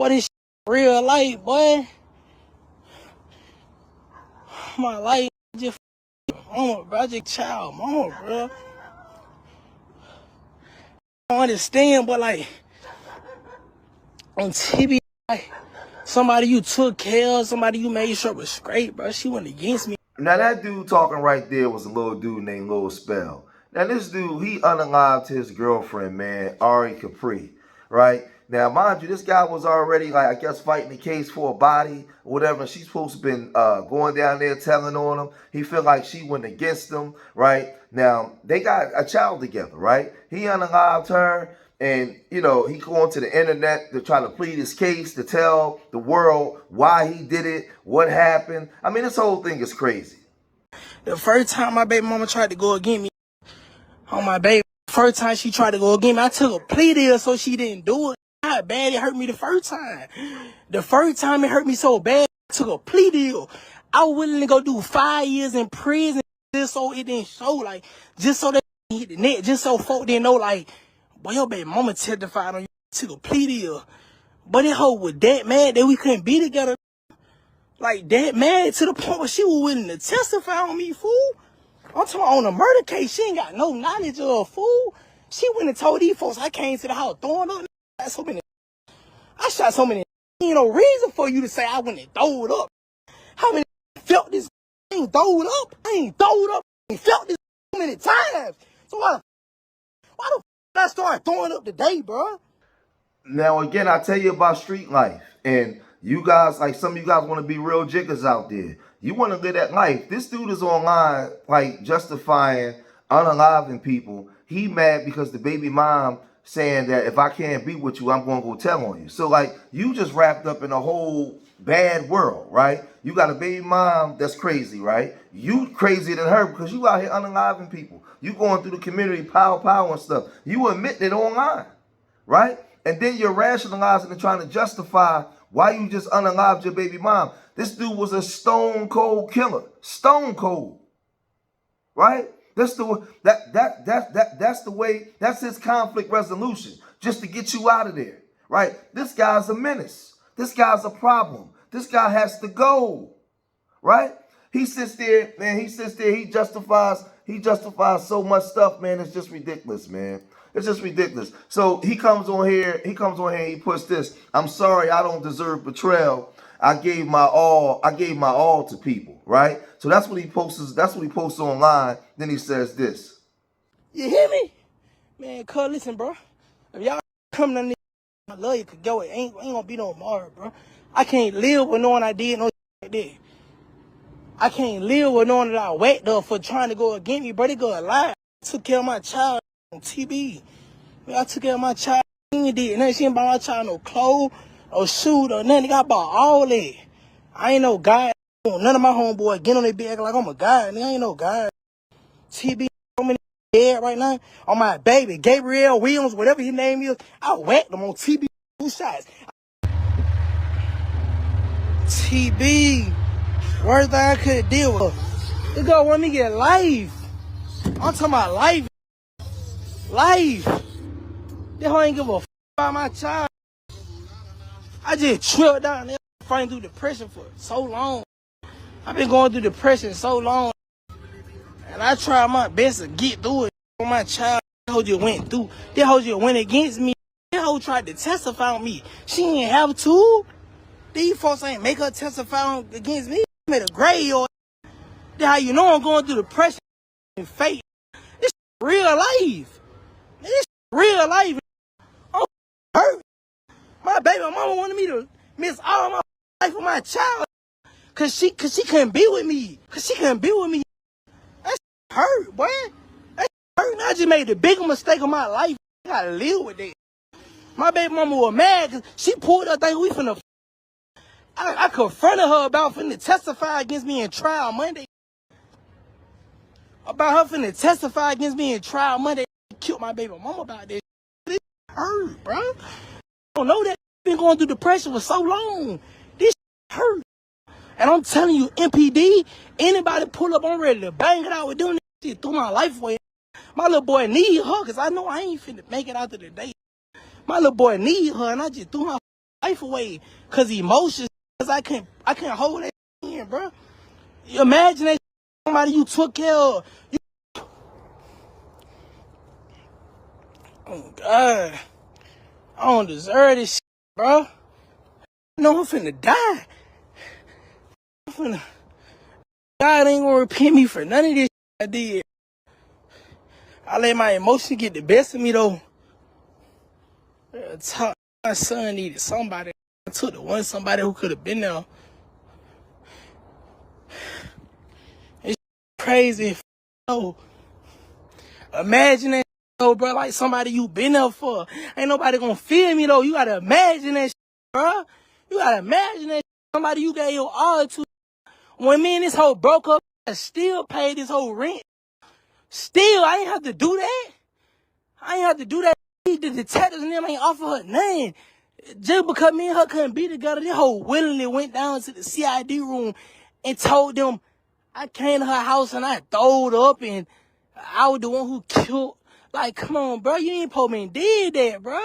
What is real life, boy? My life just mama, bro. I just child mama, bro. I don't understand, but like on TV, like somebody you took care of, somebody you made sure was straight, bro. She went against me. Now that dude talking right there was a little dude named Lil Spell. Now this dude, he unalived his girlfriend, man, Ari Capri, right? Now, mind you, this guy was already, like, I guess, fighting the case for a body or whatever. She's supposed to have been going down there telling on him. He felt like she went against him, right? Now, they got a child together, right? He unalived her, and, you know, he going to the internet to try to plead his case, to tell the world why he did it, what happened. I mean, this whole thing is crazy. The first time my baby mama tried to go against me on my baby, first time she tried to go against me, I took a plea deal so she didn't do it. How bad it hurt me the first time. The first time it hurt me so bad, I took a plea deal. I was willing to go do 5 years in prison just so it didn't show, like, just so they didn't hit the net, just so folk didn't know, like, boy, your baby mama testified on you, took a plea deal. But that hoe was that mad that we couldn't be together. Like, that mad to the point where she was willing to testify on me, fool. I'm talking about on a murder case. She ain't got no knowledge of a fool. She went and told these folks I came to the house throwing up. I shot so many. Ain't no reason for you to say I went and throw it up. How many felt this? I ain't throw it up. I ain't throw it up. I ain't felt this so many times. So why the I started throwing up today, bro? Now, again, I tell you about street life. And you guys, like some of you guys want to be real jiggers out there. You want to live that life. This dude is online, like, justifying unaliving people. He mad because the baby mom saying that if I can't be with you, I'm going to go tell on you. So, like, you just wrapped up in a whole bad world, right? You got a baby mom that's crazy, right? You crazier than her because you out here unaliving people. You going through the community, pow and stuff. You admitting it online, right? And then you're rationalizing and trying to justify why you just unalived your baby mom. This dude was a stone cold killer. Stone cold. Right? That's the way, that's his conflict resolution. Just to get you out of there. Right? This guy's a menace. This guy's a problem. This guy has to go. Right? He sits there, man, he justifies so much stuff, man. It's just ridiculous, man. It's just ridiculous. So he comes on here and he puts this. I'm sorry, I don't deserve betrayal. I gave my all to people, right? So that's what he posts online. Then he says this. You hear me? Man, cuz listen, bro. If y'all come to me, I love you, could go. It ain't gonna be no more, bro. I can't live with knowing I did no shit like that. I can't live with knowing that I whacked up for trying to go against me, bro. They go lie. I took care of my child on TB. I took care of my child. She ain't did nothing. She ain't buy my child no clothes, no shoes, or nothing. I bought all that. I ain't no guy. None of my homeboys get on their bed like I'm a guy. I ain't no guy. TB, so many dead right now. On my baby, Gabriel Williams, whatever his name is, I whacked them on TB 2 shots. TB, worst thing I could deal with. This girl want me to get life. I'm talking about life. Life. This hoe ain't give a f about my child. I just tripped down there fighting through depression for so long. I've been going through depression so long. And I tried my best to get through it for my child. This hoe just went through. This hoe just went against me. This hoe tried to testify on me. She ain't have to. These folks ain't make her testify against me. I made a grave. That's how you know I'm going through depression and fate. This real life. This real life. I'm hurt. My baby mama wanted me to miss all my life with my child. Cause she couldn't be with me. That hurt, boy. That hurt. And I just made the biggest mistake of my life. I gotta live with that. My baby mama was mad because she pulled up thinking we finna. I confronted her about finna testify against me in trial Monday. About her finna testify against me in trial Monday. Killed my baby mama about this. This hurt, bro. I don't know that. Been going through depression for so long. This hurt. And I'm telling you, MPD, anybody pull up, I'm ready to bang it out with doing this shit through my life away. My little boy need her, because I know I ain't finna make it out to the day. My little boy need her, and I just threw my life life away. Cause emotions, cause I can't hold that in, bro. You imagine that somebody you took care of. Oh God, I don't deserve this shit, bro. No, I'm finna die. God ain't gonna repent me for none of this shit I did. I let my emotions get the best of me though. My son needed somebody. I took the one somebody who could have been there. It's crazy. No. Imagine that though, bro. Like somebody you been there for. Ain't nobody gonna feel me though. You gotta imagine that shit, bro. You gotta imagine that shit. Somebody you gave your all to. When me and this hoe broke up, I still paid this whole rent. Still, I ain't have to do that. The detectives and them ain't offer her nothing. Just because me and her couldn't be together, this hoe willingly went down to the CID room and told them I came to her house and I throwed up and I was the one who killed. Like, come on, bro. You ain't supposed to be did that, bro.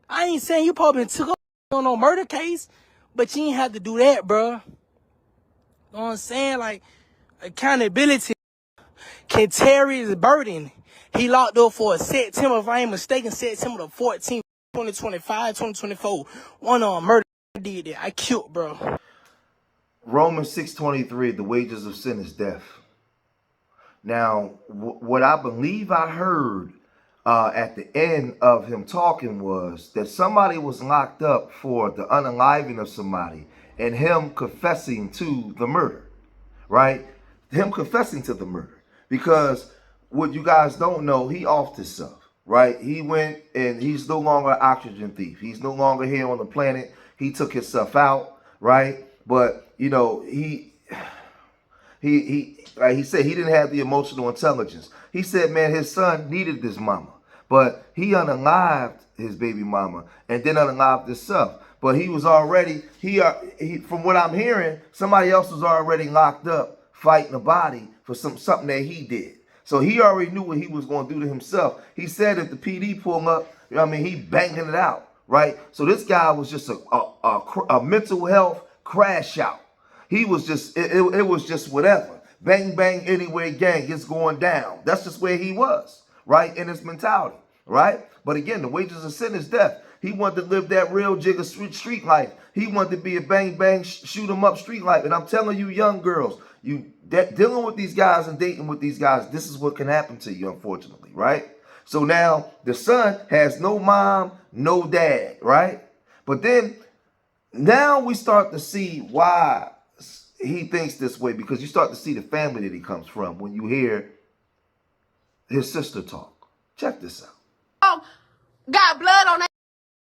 I ain't saying you probably took up on no murder case, but you ain't have to do that, bro. You know what I'm saying? Like, accountability. Terry's burden. He locked up for a September, if I ain't mistaken, September the 14th, 2025, 2024. One murder. I did that. I killed, bro. Romans 6:23, the wages of sin is death. Now, what I believe I heard at the end of him talking was that somebody was locked up for the unaliving of somebody and him confessing to the murder, right? Him confessing to the murder. Because what you guys don't know, he offed himself, right? He went and he's no longer an oxygen thief. He's no longer here on the planet. He took himself out, right? But, you know, he said he didn't have the emotional intelligence. He said, man, his son needed this mama. But he unalived his baby mama and then unalived himself. But he was already, from what I'm hearing, somebody else was already locked up fighting a body for something that he did. So he already knew what he was going to do to himself. He said if the PD pulled up, you know what I mean, he banging it out, right? So this guy was just a mental health crash out. He was just, it was just whatever. Bang, bang, anyway, gang, it's going down. That's just where he was, right? In his mentality, right? But again, the wages of sin is death. He wanted to live that real jigger street life. He wanted to be a bang, bang, shoot 'em up street life. And I'm telling you, young girls, dealing with these guys and dating with these guys, this is what can happen to you, unfortunately, right? So now the son has no mom, no dad, right? But then now we start to see why he thinks this way, because you start to see the family that he comes from when you hear his sister talk. Check this out. Oh, got blood on that.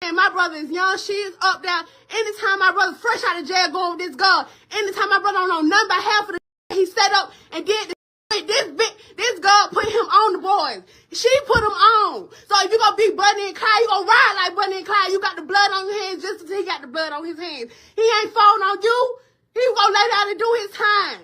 And my brother is young. She is up there. Anytime my brother fresh out of jail going with this girl, anytime my brother don't know nothing about half of the he set up and did this girl put him on the boys. She put him on. So if you gonna be Bunny and Clyde, you gonna ride like Bunny and Clyde. You got the blood on your hands just as he got the blood on his hands. He ain't falling on you. He was gonna lay down and do his time.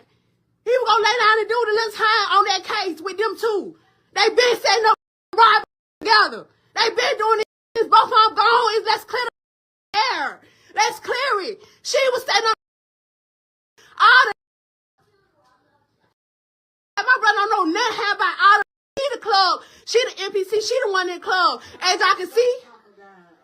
He was gonna lay down and do the little time on that case with them two. They been setting up robbery together. They been doing it. It's both of them gone. Let's clear the air. Let's clear it. She was setting up all the. My brother don't know nothing about all the. She the club. She the NPC. She the one in the club. As I can see,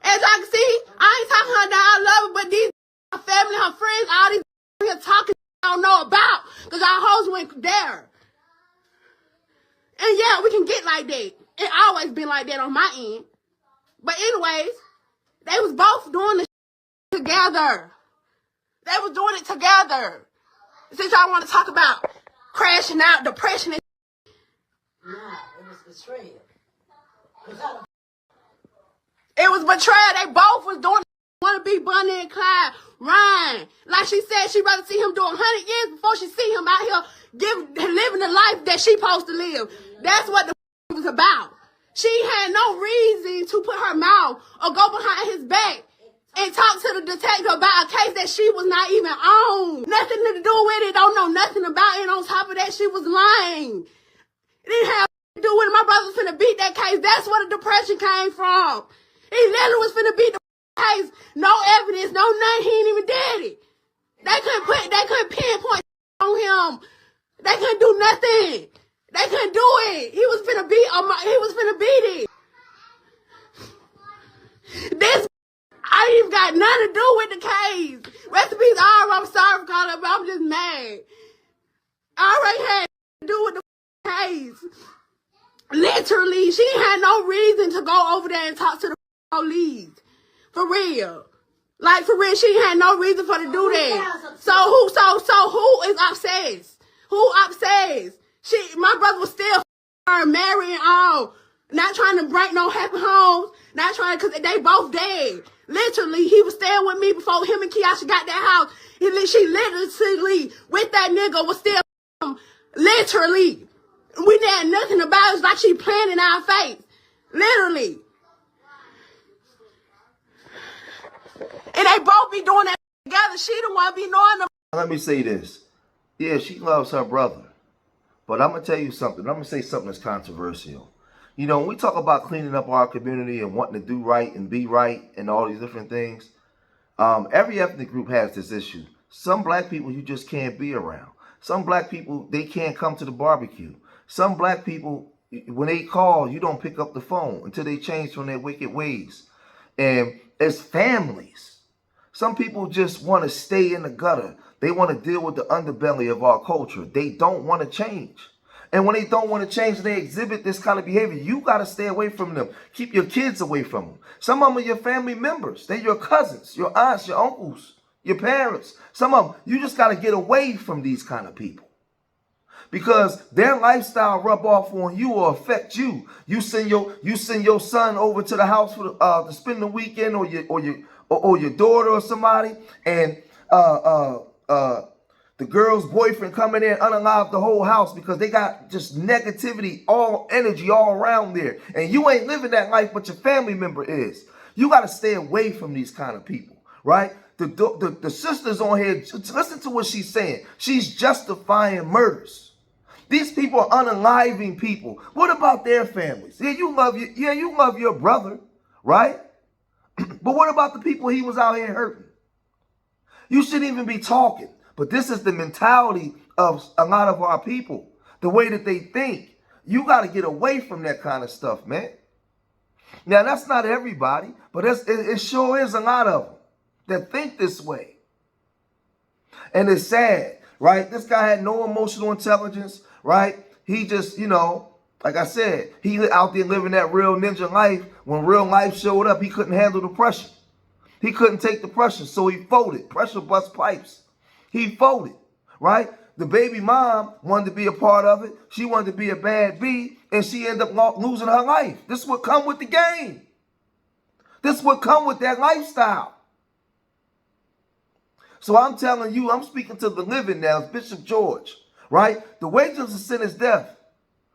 I ain't talking her down. I love her, but these her family, her friends, all these here talking I don't know about, because our hoes went there. And yeah, we can get like that. It always been like that on my end. But anyways, they was both doing the together. They was doing it together. Since y'all want to talk about crashing out, depression and nah, it was betrayal. It was betrayal. They both was doing it. Want to be Bunny and Clyde. Ryan. Like she said, she'd rather see him do 100 years before she see him out here living the life that she supposed to live. That's what the was about. She had no reason to put her mouth or go behind his back and talk to the detective about a case that she was not even on. Nothing to do with it. Don't know nothing about it. On top of that, she was lying. It didn't have to do with it. My brother was finna beat that case. That's where the depression came from. He literally was finna beat the case, no evidence, no nothing. He ain't even did it. They couldn't pinpoint on him. They couldn't do nothing. They couldn't do it. He was finna beat it. This I ain't even got nothing to do with the case. Rest in peace, I'm sorry for calling her, but I'm just mad. I already had to do with the case. Literally, she had no reason to go over there and talk to the police. For real. Like, for real, she had no reason for her to do that. So who is obsessed? Who obsessed? My brother was still her, married and all. Not trying to break no happy homes. Not trying to, because they both dead. Literally, he was staying with me before him and Kiasha got that house. She literally, with that nigga, was still literally. We didn't have nothing about it. It's like she playing in our face. Literally. And they both be doing that together. She the one be knowing them. Let me say this. Yeah, she loves her brother. But I'm going to tell you something. I'm going to say something that's controversial. You know, when we talk about cleaning up our community and wanting to do right and be right and all these different things, every ethnic group has this issue. Some black people you just can't be around. Some black people, they can't come to the barbecue. Some black people, when they call, you don't pick up the phone until they change from their wicked ways. And as families, some people just want to stay in the gutter. They want to deal with the underbelly of our culture. They don't want to change. And when they don't want to change, they exhibit this kind of behavior. You got to stay away from them. Keep your kids away from them. Some of them are your family members. They're your cousins, your aunts, your uncles, your parents. Some of them, you just got to get away from these kind of people. Because their lifestyle rub off on you or affect you. You send your son over to the house for to spend the weekend, or your daughter or somebody, and the girl's boyfriend coming in unalive the whole house because they got just negativity, all energy all around there, and you ain't living that life, but your family member is. You got to stay away from these kind of people, right? The sisters on here, listen to what she's saying. She's justifying murders. These people are unaliving people. What about their families? Yeah, you love your brother, right? But what about the people he was out here hurting? You shouldn't even be talking. But this is the mentality of a lot of our people, the way that they think. You got to get away from that kind of stuff, man. Now, that's not everybody, but it sure is a lot of them that think this way. And it's sad, right? This guy had no emotional intelligence, right? He just, like I said, he out there living that real ninja life. When real life showed up, he couldn't handle the pressure. He couldn't take the pressure, so he folded. Pressure bust pipes. He folded, right? The baby mom wanted to be a part of it. She wanted to be a bad bee, and she ended up losing her life. This would come with the game. This would come with that lifestyle. So I'm telling you, I'm speaking to the living now, Bishop George, right? The wages of sin is death,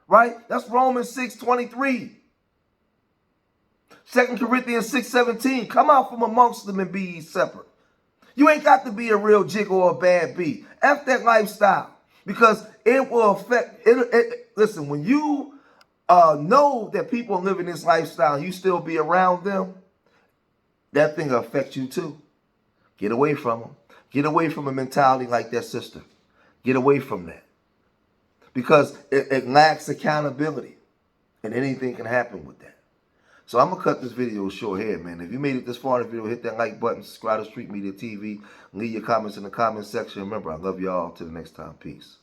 right? That's Romans 6:23. 2 Corinthians 6:17. Come out from amongst them and be ye separate. You ain't got to be a real jigger or a bad bee. F that lifestyle, because it will affect it. Listen, when you know that people are living this lifestyle, you still be around them, that thing will affect you too. Get away from them. Get away from a mentality like that, sister. Get away from that. Because it lacks accountability. And anything can happen with that. So I'm going to cut this video short here, man. If you made it this far in the video, hit that like button, subscribe to Street Media TV, leave your comments in the comment section. Remember, I love y'all. Till the next time. Peace.